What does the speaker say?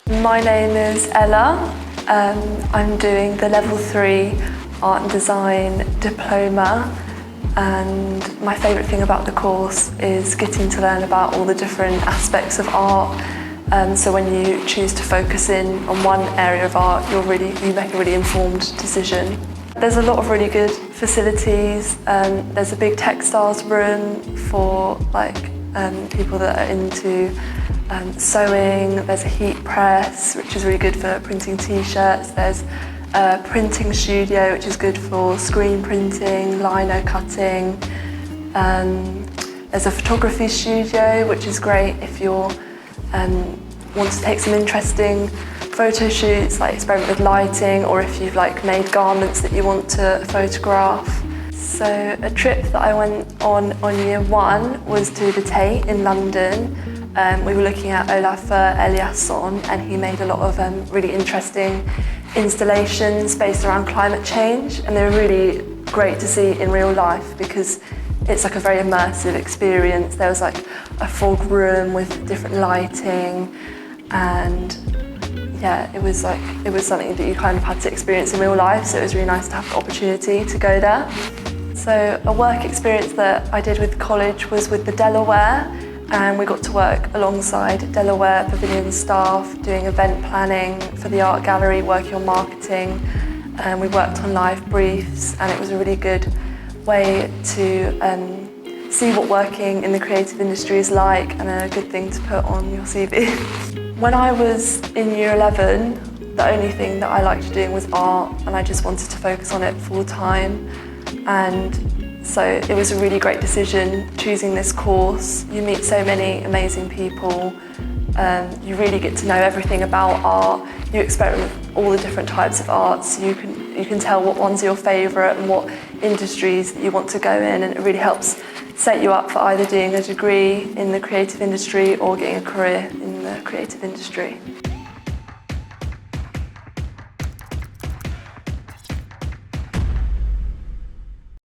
My name is Ella. I'm doing the Level 3 Art and Design Diploma, and my favourite thing about the course is getting to learn about all the different aspects of art. So when you choose to focus in on one area of art, you make a really informed decision. There's a lot of really good facilities. There's a big textiles room for people that are into sewing. There's a heat press, which is really good for printing t-shirts. There's a printing studio, which is good for screen printing, lino cutting. There's a photography studio, which is great if you're want to take some interesting photo shoots, like experiment with lighting, or if you've made garments that you want to photograph. So a trip that I went on year one was to the Tate in London. We were looking at Olafur Eliasson, and he made a lot of really interesting installations based around climate change, and they were really great to see in real life because it's a very immersive experience. There was a fog room with different lighting, and yeah, it was something that you had to experience in real life, so it was really nice to have the opportunity to go there. So a work experience that I did with college was with the Delaware, and we got to work alongside Delaware Pavilion staff doing event planning for the art gallery, working on marketing, and we worked on live briefs, and it was a really good way to see what working in the creative industry is like, and a good thing to put on your CV. When I was in year 11, the only thing that I liked doing was art, and I just wanted to focus on it full time. And so it was a really great decision choosing this course. You meet so many amazing people, you really get to know everything about art. You experiment with all the different types of art, so you can tell what ones are your favourite and what industries that you want to go in, and it really helps set you up for either doing a degree in the creative industry or getting a career in the creative industry.